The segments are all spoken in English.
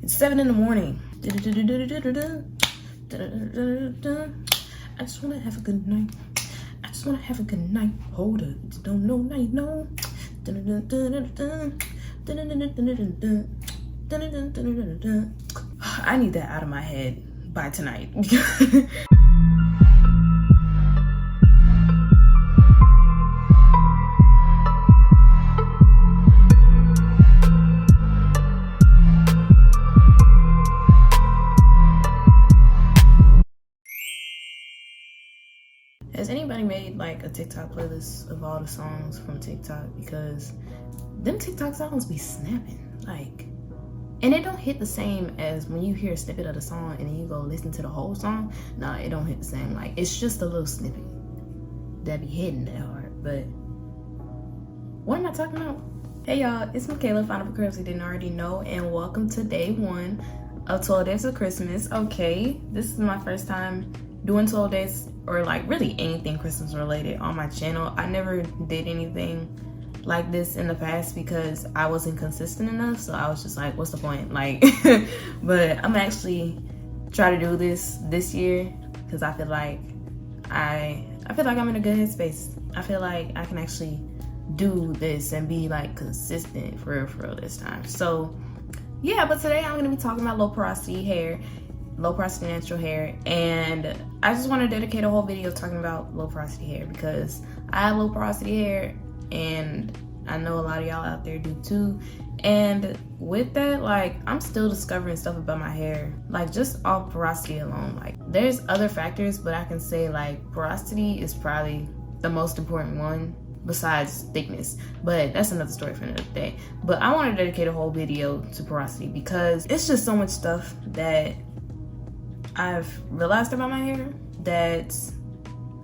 It's 7 in the morning. I just wanna have a good night. I just wanna have a good night. Hold up, don't know, now you know. I need that out of my head by tonight. Has anybody made like a TikTok playlist of all the songs from TikTok? Because them TikTok songs be snapping, like, and it don't hit the same as when you hear a snippet of the song and then you go listen to the whole song. Nah, it don't hit the same. Like, it's just a little snippet that be hitting that hard. But what am I talking about? Hey y'all, it's Micayla, founder of Porosity, didn't already know, and welcome to day 1 of 12 Days of Christmas. Okay, this is my first time doing 12 days or like really anything Christmas related on my channel. I never did anything like this in the past because I wasn't consistent enough, so I was just like, what's the point? Like, but I'm actually trying to do this year because I feel like I'm in a good headspace. I feel like I can actually do this and be like consistent for real this time. So yeah, but today I'm gonna be talking about low porosity hair, low porosity natural hair, and I just want to dedicate a whole video talking about low porosity hair because I have low porosity hair and I know a lot of y'all out there do too. And with that, like, I'm still discovering stuff about my hair, like just off porosity alone. Like, there's other factors, but I can say like porosity is probably the most important one besides thickness, but that's another story for another day. But I want to dedicate a whole video to porosity because it's just so much stuff that I've realized about my hair that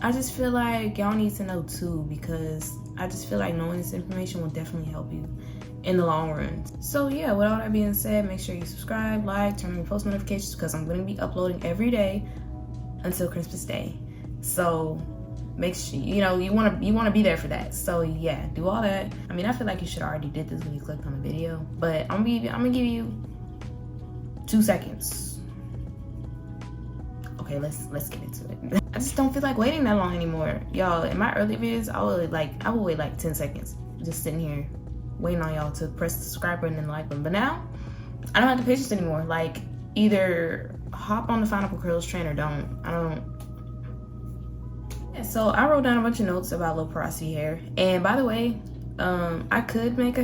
I just feel like y'all need to know too, because I just feel like knowing this information will definitely help you in the long run. So yeah, with all that being said, make sure you subscribe, like, turn on your post notifications because I'm going to be uploading every day until Christmas Day. So make sure you want to be there for that. So yeah, do all that. I mean, I feel like you should already did this when you clicked on the video, but I'm gonna give you 2 seconds. Okay, let's get into it. I just don't feel like waiting that long anymore, y'all. In my early videos, I would wait like 10 seconds, just sitting here waiting on y'all to press the subscribe button and the like button. But now I don't have the patience anymore. Like, either hop on the Final Curls train or don't. Yeah, so I wrote down a bunch of notes about low porosity hair. And by the way, I could make a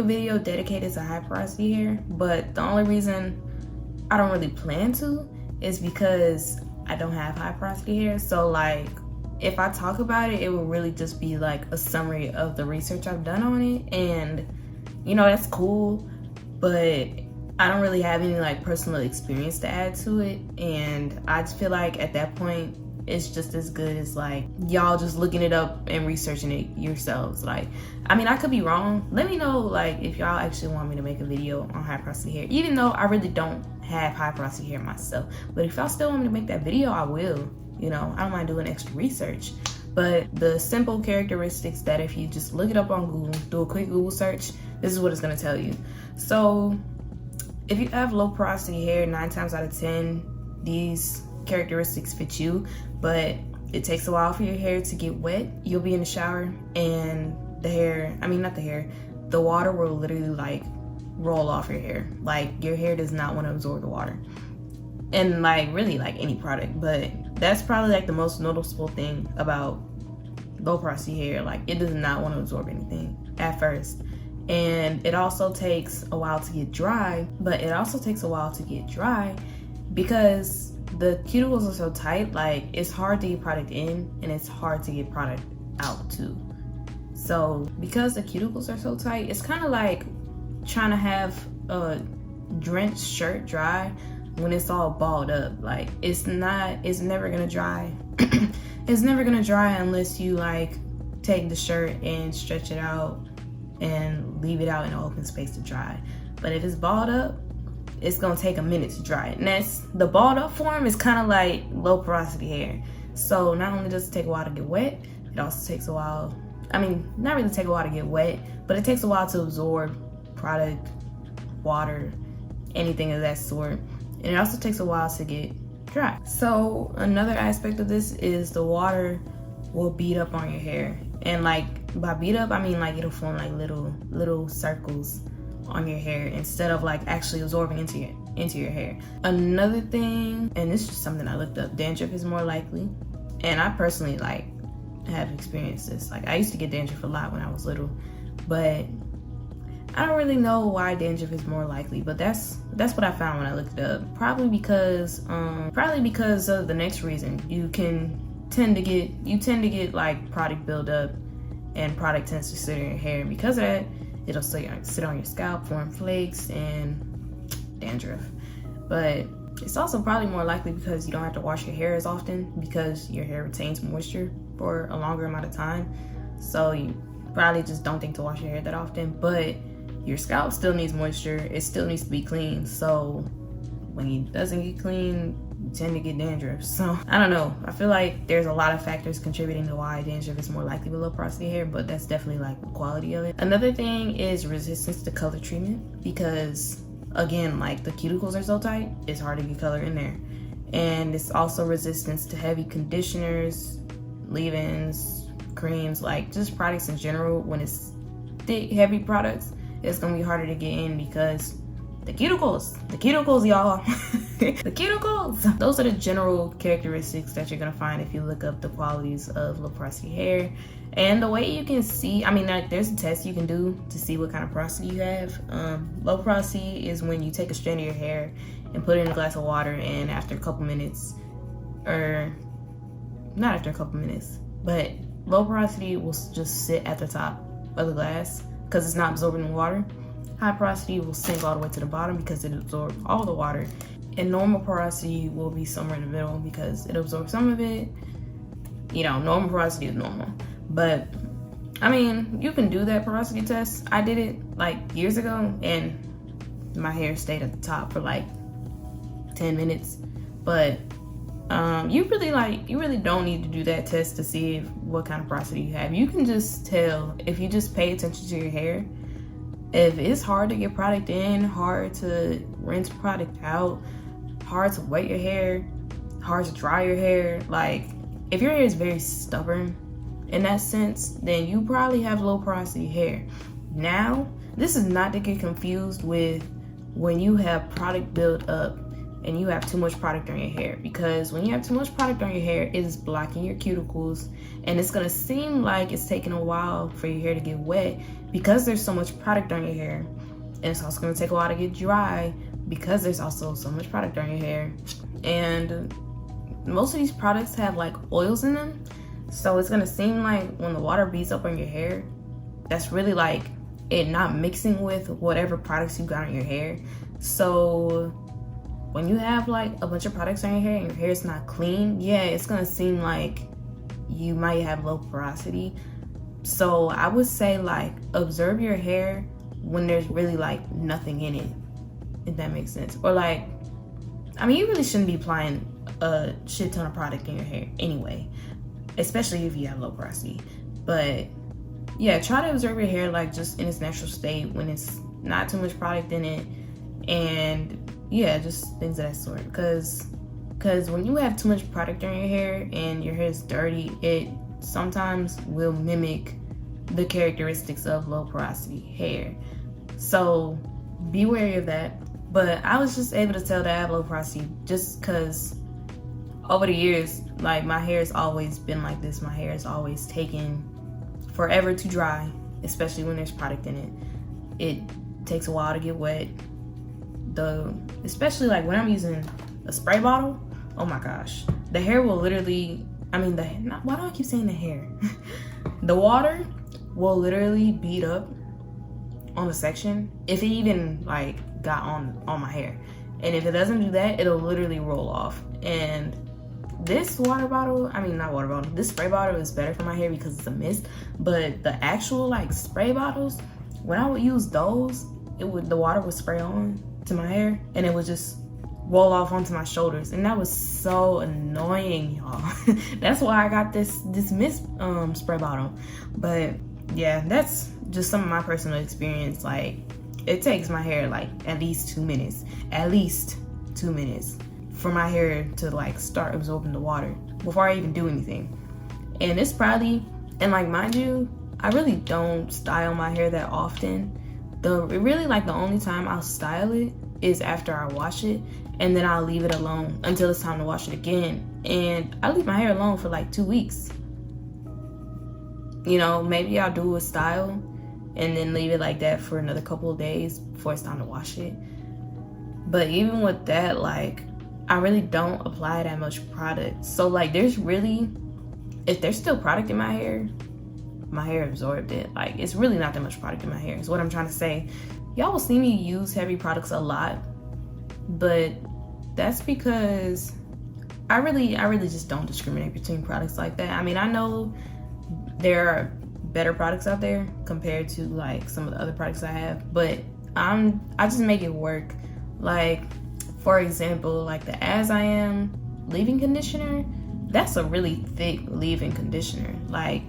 video dedicated to high porosity hair, but the only reason I don't really plan to is because I don't have high porosity hair. So like, if I talk about it, it will really just be like a summary of the research I've done on it, and that's cool, but I don't really have any like personal experience to add to it. And I just feel like at that point it's just as good as like y'all just looking it up and researching it yourselves. Like, I mean, I could be wrong. Let me know like if y'all actually want me to make a video on high porosity hair, even though I really don't have high porosity hair myself. But if y'all still want me to make that video, I will. I don't mind doing extra research. But the simple characteristics that if you just look it up on Google, do a quick Google search, this is what it's gonna tell you. So if you have low porosity hair, 9 times out of 10, these characteristics fit you, but it takes a while for your hair to get wet. You'll be in the shower and the water will literally like roll off your hair. Like, your hair does not want to absorb the water. And like, really, like any product, but that's probably like the most noticeable thing about low porosity hair. Like, it does not want to absorb anything at first. And it also takes a while to get dry, because the cuticles are so tight. Like, it's hard to get product in and it's hard to get product out too. So because the cuticles are so tight, it's kind of like trying to have a drenched shirt dry when it's all balled up. Like, it's never gonna dry. It's never gonna dry unless you like take the shirt and stretch it out and leave it out in an open space to dry. But if it's balled up, it's gonna take a minute to dry. And that's the balled up form is kind of like low porosity hair. So not only does it take a while to get wet, it also takes a while, not really take a while to get wet, but it takes a while to absorb product, water, anything of that sort. And it also takes a while to get dry. So another aspect of this is the water will bead up on your hair. And like by bead up, I mean like it'll form like little circles on your hair instead of like actually absorbing into your hair. Another thing, and this is just something I looked up, dandruff is more likely. And I personally like have experienced this. Like I used to get dandruff a lot when I was little, but I don't really know why dandruff is more likely, but that's what I found when I looked it up. Probably because of the next reason. You tend to get like product buildup, and product tends to sit in your hair, and because of that, it'll sit on your scalp, form flakes and dandruff. But it's also probably more likely because you don't have to wash your hair as often, because your hair retains moisture for a longer amount of time. So you probably just don't think to wash your hair that often, but your scalp still needs moisture. It still needs to be clean. So when it doesn't get clean, you tend to get dandruff. So I don't know. I feel like there's a lot of factors contributing to why dandruff is more likely with low porosity hair, but that's definitely like the quality of it. Another thing is resistance to color treatment, because again, like the cuticles are so tight, it's hard to get color in there. And it's also resistance to heavy conditioners, leave-ins, creams, like just products in general. When it's thick, heavy products, it's gonna be harder to get in because the cuticles, y'all. The cuticles. Those are the general characteristics that you're gonna find if you look up the qualities of low porosity hair. And the way you can see, I mean, there's a test you can do to see what kind of porosity you have. Low porosity is when you take a strand of your hair and put it in a glass of water, and after a couple minutes, or not after a couple minutes, but low porosity will just sit at the top of the glass because it's not absorbing the water. High porosity will sink all the way to the bottom because it absorbs all the water. And normal porosity will be somewhere in the middle because it absorbs some of it. You know, normal porosity is normal. But I mean, you can do that porosity test. I did it like years ago and my hair stayed at the top for like 10 minutes. But you really don't need to do that test to see what kind of porosity you have. You can just tell if you just pay attention to your hair. If it's hard to get product in, hard to rinse product out, hard to wet your hair, hard to dry your hair, like if your hair is very stubborn in that sense, then you probably have low porosity hair. Now, this is not to get confused with when you have product built up and you have too much product on your hair, because when you have too much product on your hair, it is blocking your cuticles and it's gonna seem like it's taking a while for your hair to get wet because there's so much product on your hair. And it's also gonna take a while to get dry because there's also so much product on your hair. And most of these products have like oils in them. So it's gonna seem like when the water beads up on your hair, that's really like it not mixing with whatever products you got on your hair. So when you have like a bunch of products on your hair and your hair is not clean, yeah, it's gonna seem like you might have low porosity. So I would say like observe your hair when there's really like nothing in it, if that makes sense. Or like, I mean, you really shouldn't be applying a shit ton of product in your hair anyway, especially if you have low porosity. But yeah, try to observe your hair like just in its natural state when it's not too much product in it. And yeah, just things of that sort. Because when you have too much product on your hair and your hair is dirty, it sometimes will mimic the characteristics of low porosity hair. So be wary of that. But I was just able to tell that I have low porosity just because over the years, like my hair has always been like this. My hair is always taken forever to dry, especially when there's product in it. It takes a while to get wet. Especially like when I'm using a spray bottle, oh my gosh, the hair will literally, why do I keep saying the hair? The water will literally bead up on the section if it even like got on my hair. And if it doesn't do that, it'll literally roll off. And this water bottle, this spray bottle is better for my hair because it's a mist. But the actual like spray bottles, when I would use those, the water would spray on to my hair and it would just roll off onto my shoulders, and that was so annoying, y'all. That's why I got this mist spray bottle. But yeah, that's just some of my personal experience like it takes my hair like at least 2 minutes, for my hair to like start absorbing the water before I even do anything. And it's probably, and like mind you, I really don't style my hair that often. Really like the only time I'll style it is after I wash it, and then I'll leave it alone until it's time to wash it again. And I leave my hair alone for like 2 weeks. You know, maybe I'll do a style and then leave it like that for another couple of days before it's time to wash it. But even with that, like, I really don't apply that much product. So like there's really, if there's still product in my hair absorbed it. Like, it's really not that much product in my hair is what I'm trying to say. Y'all will see me use heavy products a lot, but that's because I really just don't discriminate between products like that. I mean, I know there are better products out there compared to like some of the other products I have, but I just make it work. Like, for example, like the As I Am leave-in conditioner, that's a really thick leave-in conditioner. Like,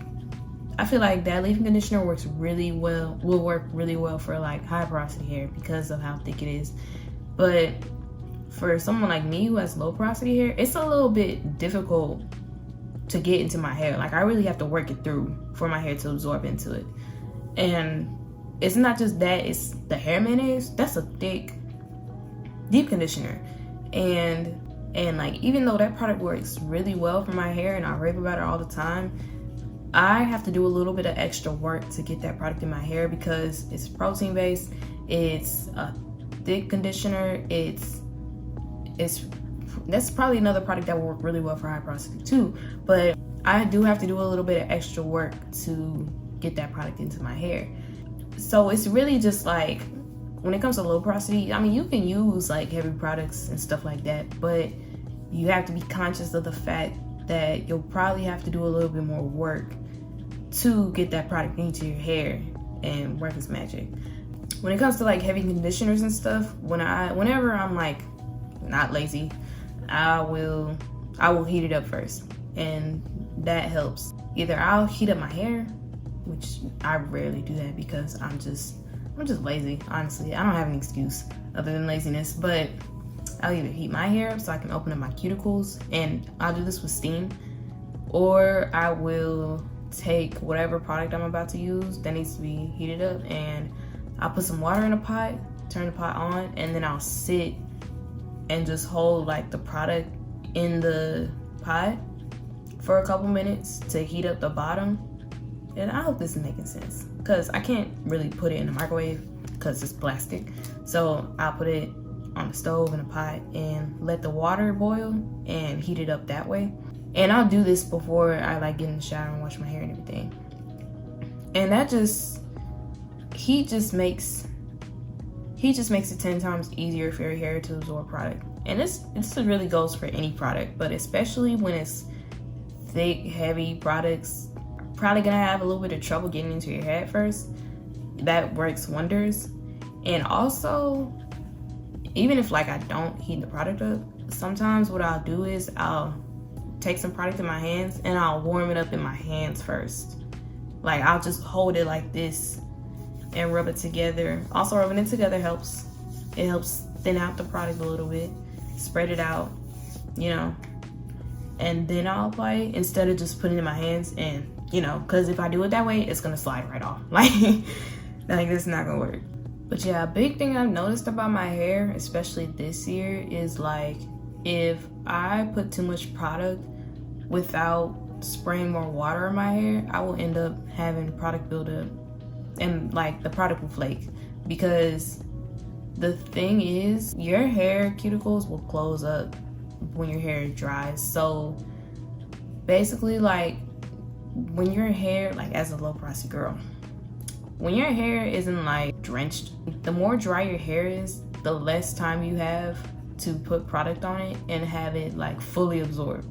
I feel like that leave-in conditioner will work really well for like high porosity hair because of how thick it is. But for someone like me who has low porosity hair, it's a little bit difficult to get into my hair. Like, I really have to work it through for my hair to absorb into it. And it's not just that, it's the hair mayonnaise. That's a thick, deep conditioner. And like, even though that product works really well for my hair and I rave about it all the time, I have to do a little bit of extra work to get that product in my hair because it's protein based, it's a thick conditioner, that's probably another product that will work really well for high porosity too. But I do have to do a little bit of extra work to get that product into my hair. So it's really just like, when it comes to low porosity, I mean, you can use like heavy products and stuff like that, but you have to be conscious of the fact that you'll probably have to do a little bit more work to get that product into your hair and work its magic. When it comes to like heavy conditioners and stuff, whenever I'm like not lazy, I will heat it up first, and that helps. Either I'll heat up my hair, which I rarely do that because I'm just lazy, honestly. I don't have an excuse other than laziness, but I'll either heat my hair up so I can open up my cuticles, and I'll do this with steam, or I will take whatever product I'm about to use that needs to be heated up, and I'll put some water in a pot, turn the pot on, and then I'll sit and just hold like the product in the pot for a couple minutes to heat up the bottom. And I hope this is making sense because I can't really put it in the microwave because it's plastic. So I'll put it on the stove in a pot and let the water boil and heat it up that way. And I'll do this before I like get in the shower and wash my hair and everything. And that heat just makes it 10 times easier for your hair to absorb product. And this really goes for any product, but especially when it's thick, heavy products, probably gonna have a little bit of trouble getting into your hair at first. That works wonders. And also, even if like I don't heat the product up, sometimes what I'll do is I'll take some product in my hands and I'll warm it up in my hands first. Like, I'll just hold it like this and rub it together. Also, rubbing it together helps. It helps thin out the product a little bit, spread it out, you know. And then I'll apply it instead of just putting it in my hands, and you know, because if I do it that way, it's gonna slide right off. Like this is not gonna work. But yeah, a big thing I've noticed about my hair, especially this year, is like if I put too much product without spraying more water in my hair, I will end up having product buildup and like the product will flake. Because the thing is, your hair cuticles will close up when your hair dries. So basically, like when your hair, like as a low porosity girl, when your hair isn't like drenched, the more dry your hair is, the less time you have to put product on it and have it like fully absorb.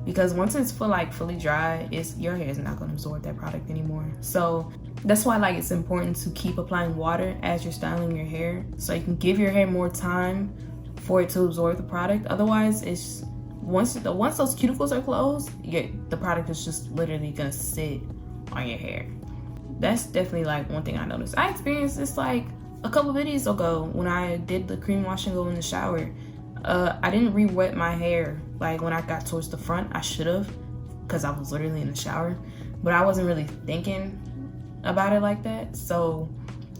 Because once it's fully dry, your hair is not going to absorb that product anymore. So that's why like it's important to keep applying water as you're styling your hair, so you can give your hair more time for it to absorb the product. Otherwise, it's once those cuticles are closed, the product is just literally gonna sit on your hair. That's definitely like one thing I noticed. I experienced this like a couple videos ago when I did the cream wash and go in the shower, I didn't re-wet my hair. Like when I got towards the front, I should have, because I was literally in the shower, but I wasn't really thinking about it like that. So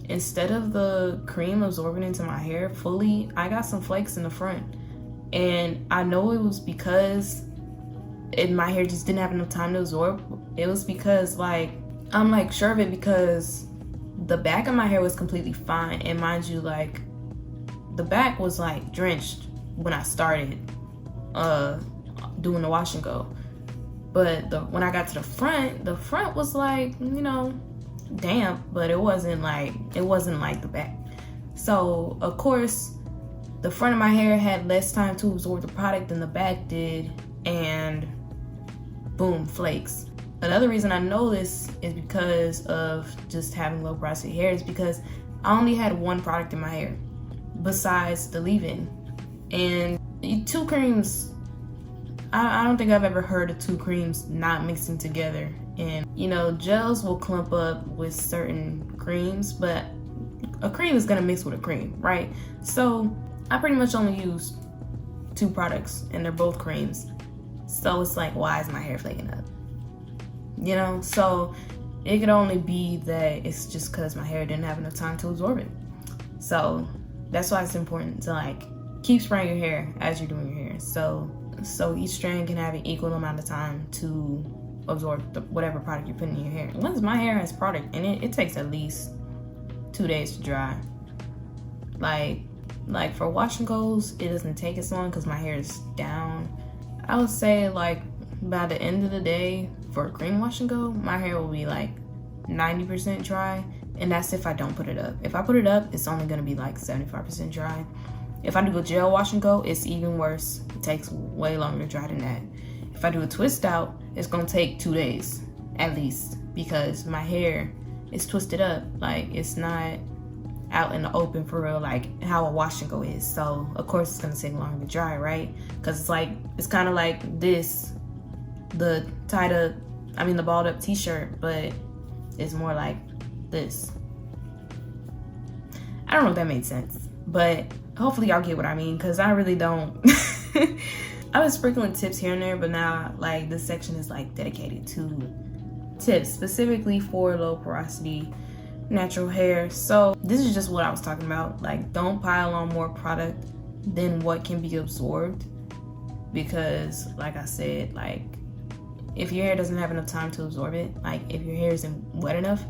instead of the cream absorbing into my hair fully, I got some flakes in the front. And I know it was because my hair just didn't have enough time to absorb. It was because, like, I'm like sure of it because the back of my hair was completely fine. And mind you, like, the back was like drenched when I started doing the wash and go. But when I got to the front was like, you know, damp, but it wasn't like the back. So of course the front of my hair had less time to absorb the product than the back did, and boom, flakes. Another reason I know this is because of just having low porosity hair is because I only had one product in my hair besides the leave-in. And 2 creams, I don't think I've ever heard of 2 creams not mixing together. And you know, gels will clump up with certain creams, but a cream is gonna mix with a cream, right? So I pretty much only use 2 products and they're both creams. So it's like, why is my hair flaking up? You know, so it could only be that it's just because my hair didn't have enough time to absorb it. So that's why it's important to like keep spraying your hair as you're doing your hair. So each strand can have an equal amount of time to absorb whatever product you're putting in your hair. Once my hair has product in it, it takes at least 2 days to dry. Like for wash and goes, it doesn't take as long because my hair is down. I would say like by the end of the day for a cream wash and go, my hair will be like 90% dry, and that's if I don't put it up. If I put it up, it's only gonna be like 75% dry. If I do a gel wash and go, it's even worse. It takes way longer to dry than that. If I do a twist out, it's gonna take 2 days at least because my hair is twisted up. Like it's not out in the open for real, like how a wash and go is. So of course it's gonna take longer to dry, right? Because it's kind of like this, the balled up t-shirt, but it's more like this. I don't know if that made sense, but hopefully y'all get what I mean, because I really don't. I was sprinkling tips here and there, but now like this section is like dedicated to tips specifically for low porosity natural hair. So this is just what I was talking about. Like, don't pile on more product than what can be absorbed, because like I said, like if your hair doesn't have enough time to absorb it, like if your hair isn't wet enough,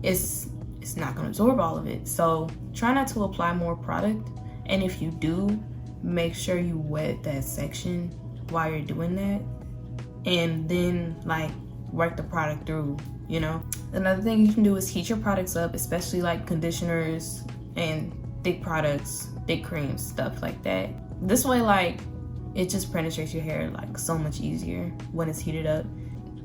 it's not going to absorb all of it. So try not to apply more product, and if you do, make sure you wet that section while you're doing that, and then like work the product through, you know. Another thing you can do is heat your products up, especially like conditioners and thick products, thick creams, stuff like that. This way, like, it just penetrates your hair like so much easier when it's heated up.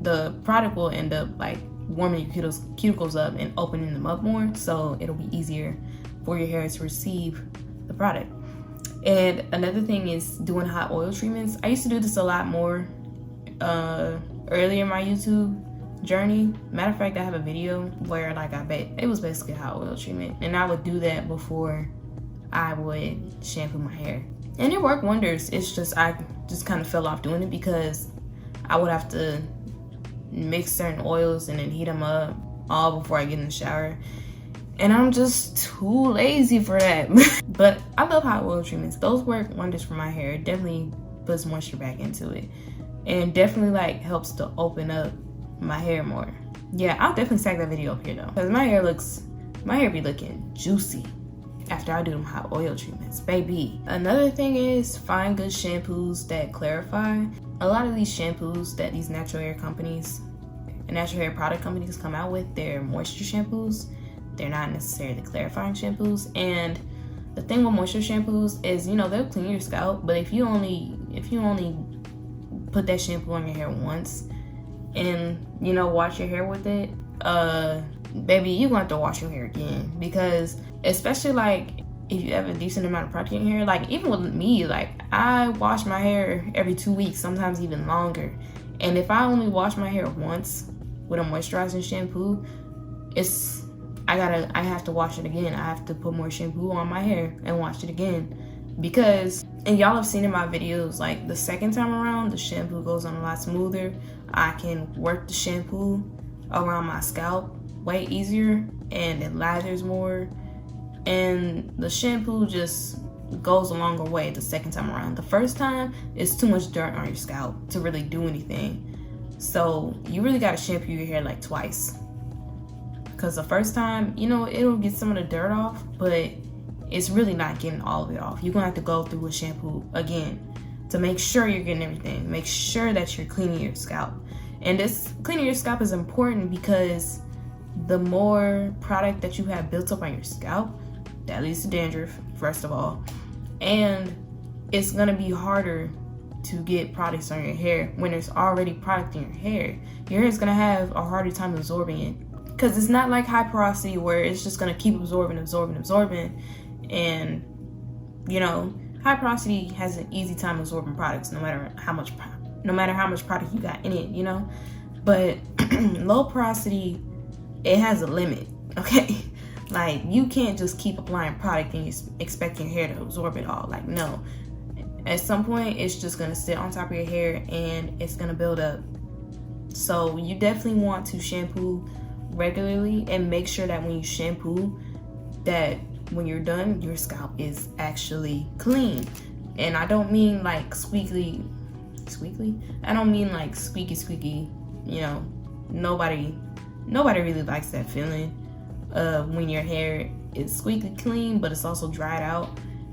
The product will end up like warming your cuticles up and opening them up more, so it'll be easier for your hair to receive the product. And another thing is doing hot oil treatments. I used to do this a lot more earlier in my YouTube journey. Matter of fact, I have a video where like it was basically a hot oil treatment, and I would do that before I would shampoo my hair, and it worked wonders. It's just I just kind of fell off doing it because I would have to mix certain oils and then heat them up all before I get in the shower, and I'm just too lazy for that. But I love hot oil treatments. Those work wonders for my hair. It definitely puts moisture back into it, and definitely like helps to open up my hair more. Yeah, I'll definitely stack that video up here though, because my hair be looking juicy after I do them hot oil treatments, baby. Another thing is find good shampoos that clarify. A lot of these shampoos that these natural hair product companies come out with, they're moisture shampoos. They're not necessarily clarifying shampoos. And the thing with moisture shampoos is, you know, they'll clean your scalp, but if you only put that shampoo on your hair once and, you know, wash your hair with it, baby, you're gonna have to wash your hair again. Because especially like if you have a decent amount of product in your hair, like even with me, like I wash my hair every 2 weeks, sometimes even longer. And if I only wash my hair once with a moisturizing shampoo, I have to wash it again. I have to put more shampoo on my hair and wash it again. Because, and y'all have seen in my videos, like the second time around, the shampoo goes on a lot smoother. I can work the shampoo around my scalp way easier, and it lathers more. And the shampoo just goes a longer way the second time around. The first time, it's too much dirt on your scalp to really do anything. So you really gotta shampoo your hair like twice. Because the first time, you know, it'll get some of the dirt off, but it's really not getting all of it off. You're gonna have to go through a shampoo again to make sure you're getting everything. Make sure that you're cleaning your scalp. And this cleaning your scalp is important because the more product that you have built up on your scalp, that leads to dandruff, first of all. And it's gonna be harder to get products on your hair when there's already product in your hair. Your hair is gonna have a harder time absorbing it. Because it's not like high porosity where it's just gonna keep absorbing. And, you know, high porosity has an easy time absorbing products no matter how much product you got in it, you know. But low porosity, it has a limit, okay? Like, you can't just keep applying product and you expect your hair to absorb it all. Like, no. At some point, it's just gonna sit on top of your hair and it's gonna build up. So you definitely want to shampoo regularly and make sure that when you shampoo, that when you're done, your scalp is actually clean. And I don't mean like squeaky. I don't mean like squeaky. You know, nobody really likes that feeling when your hair is squeaky clean, but it's also dried out.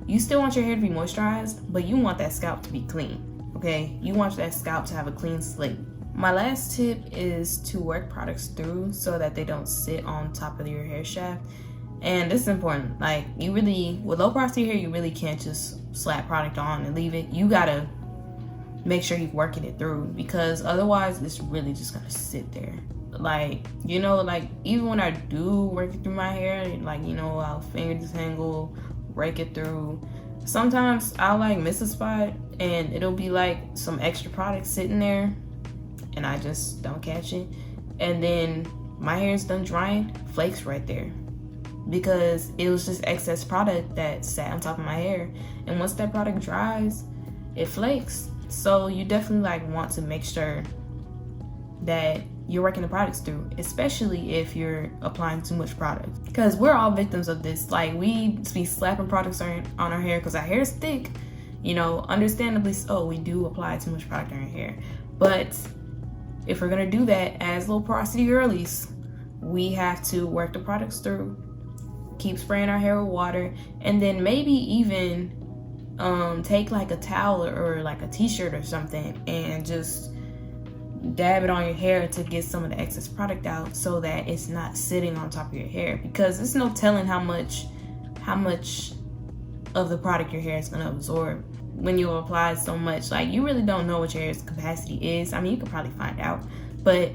You still want your hair to be moisturized, but you want that scalp to be clean, okay? You want that scalp to have a clean slate. My last tip is to work products through so that they don't sit on top of your hair shaft. And this is important. Like, you really, with low porosity hair, you really can't just slap product on and leave it. You gotta make sure you're working it through, because otherwise it's really just gonna sit there. Like, you know, like even when I do work it through my hair, like, you know, I'll finger detangle, rake it through. Sometimes I'll like miss a spot and it'll be like some extra product sitting there and I just don't catch it. And then my hair is done drying, flakes right there, because it was just excess product that sat on top of my hair. And once that product dries, it flakes. So you definitely like want to make sure that you're working the products through, especially if you're applying too much product, because we're all victims of this. Like, we be slapping products on our hair because our hair is thick, you know, understandably so. We do apply too much product on our hair, but if we're gonna do that as low porosity girlies, we have to work the products through, keep spraying our hair with water, and then maybe even take like a towel or like a t-shirt or something and just dab it on your hair to get some of the excess product out so that it's not sitting on top of your hair, because there's no telling how much of the product your hair is going to absorb when you apply so much. Like, you really don't know what your hair's capacity is. I mean, you could probably find out, but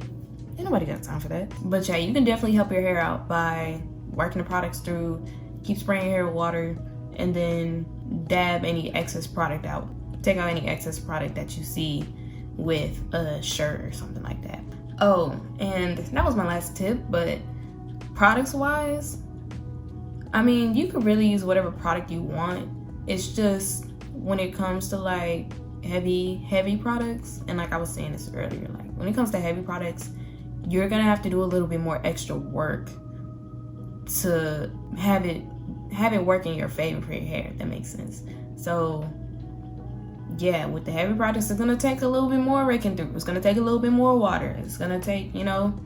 ain't nobody got time for that. But yeah, you can definitely help your hair out by working the products through, keep spraying your hair with water, and then dab any excess product out. Take out any excess product that you see with a shirt or something like that. Oh, and that was my last tip, but products wise, I mean, you could really use whatever product you want. It's just when it comes to like heavy products, and like I was saying this earlier, like when it comes to heavy products, you're gonna have to do a little bit more extra work to have it work in your favor for your hair, if that makes sense. So yeah, with the heavy products, it's gonna take a little bit more raking through. It's gonna take a little bit more water. It's gonna take, you know,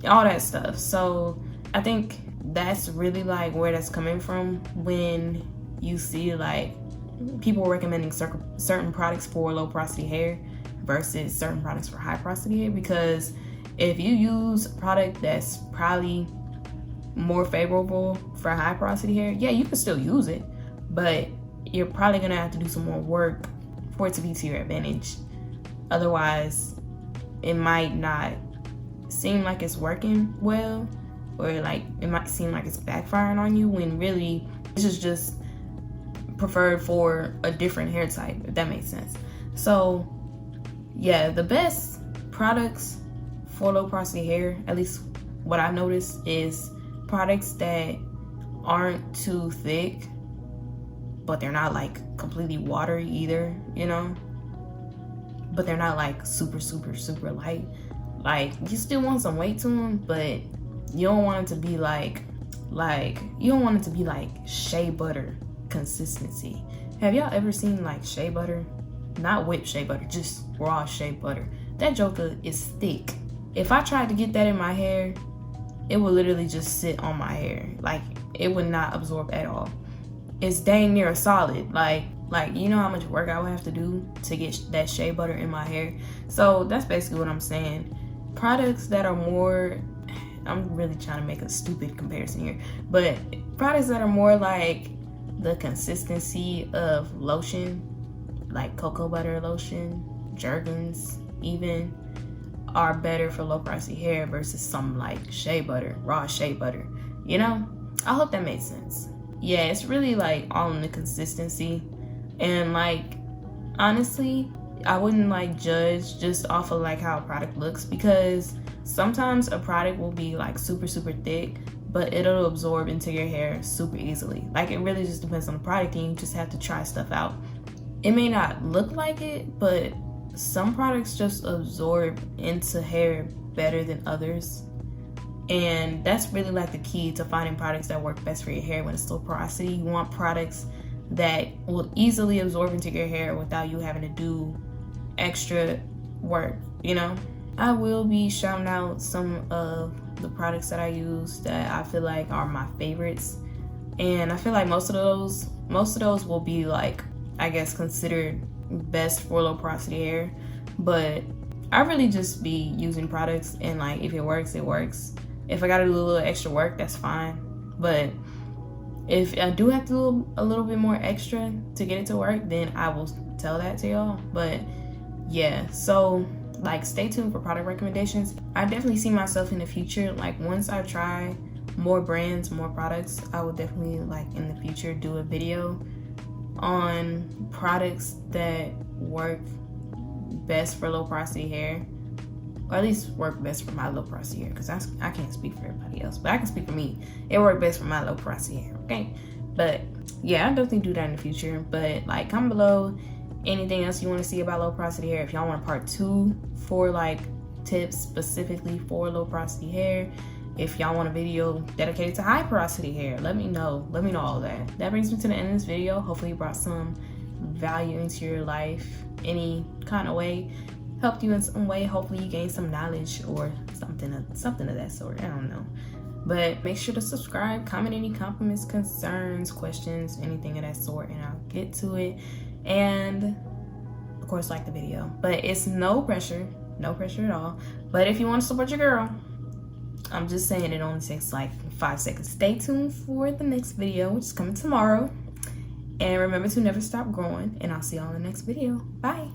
all that stuff. So I think that's really like where that's coming from when you see like people recommending certain products for low porosity hair versus certain products for high porosity hair. Because if you use a product that's probably more favorable for high porosity hair, yeah, you can still use it, but you're probably gonna have to do some more work for it to be to your advantage. Otherwise, it might not seem like it's working well, or like it might seem like it's backfiring on you when really this is just preferred for a different hair type, if that makes sense. So yeah, the best products for low porosity hair, at least what I've noticed, is products that aren't too thick, but they're not like completely watery either, you know, but they're not like super light. Like, you still want some weight to them, but you don't want it to be like you don't want it to be like shea butter consistency. Have y'all ever seen like shea butter? Not whipped shea butter, just raw shea butter. That joker is thick. If I tried to get that in my hair, it would literally just sit on my hair. Like, it would not absorb at all. It's dang near a solid. Like you know how much work I would have to do to get that shea butter in my hair? So that's basically what I'm saying. Products that are more, I'm really trying to make a stupid comparison here, but products that are more like the consistency of lotion, like cocoa butter lotion, Jergens even, are better for low porosity hair versus some like shea butter, raw shea butter, you know? I hope that makes sense. Yeah, it's really like all in the consistency. And like, honestly, I wouldn't like judge just off of like how a product looks, because sometimes a product will be like super thick, but it'll absorb into your hair super easily. Like, it really just depends on the product, and you just have to try stuff out. It may not look like it, but some products just absorb into hair better than others. And that's really like the key to finding products that work best for your hair when it's low porosity. You want products that will easily absorb into your hair without you having to do extra work, you know? I will be shouting out some of the products that I use that I feel like are my favorites. And I feel like most of those will be like, I guess, considered best for low porosity hair. But I really just be using products, and like, if it works, it works. If I gotta do a little extra work, that's fine. But if I do have to do a little bit more extra to get it to work, then I will tell that to y'all. But yeah, so like, stay tuned for product recommendations. I definitely see myself in the future, like once I try more brands, more products, I will definitely like in the future do a video on products that work best for low porosity hair, or at least work best for my low porosity hair, because I can't speak for everybody else, but I can speak for me. It worked best for my low porosity hair, okay? But yeah, I'll definitely do that in the future. But like, comment below anything else you want to see about low porosity hair. If y'all want a part 2 for like tips specifically for low porosity hair, if y'all want a video dedicated to high porosity hair, let me know all that. That brings me to the end of this video. Hopefully it brought some value into your life, any kind of way, helped you in some way. Hopefully you gained some knowledge or something of that sort. I don't know. But make sure to subscribe, comment any compliments, concerns, questions, anything of that sort, and I'll get to it. And of course, like the video. But it's no pressure at all. But if you want to support your girl, I'm just saying, it only takes like 5 seconds. Stay tuned for the next video, which is coming tomorrow. And remember to never stop growing. And I'll see y'all in the next video. Bye.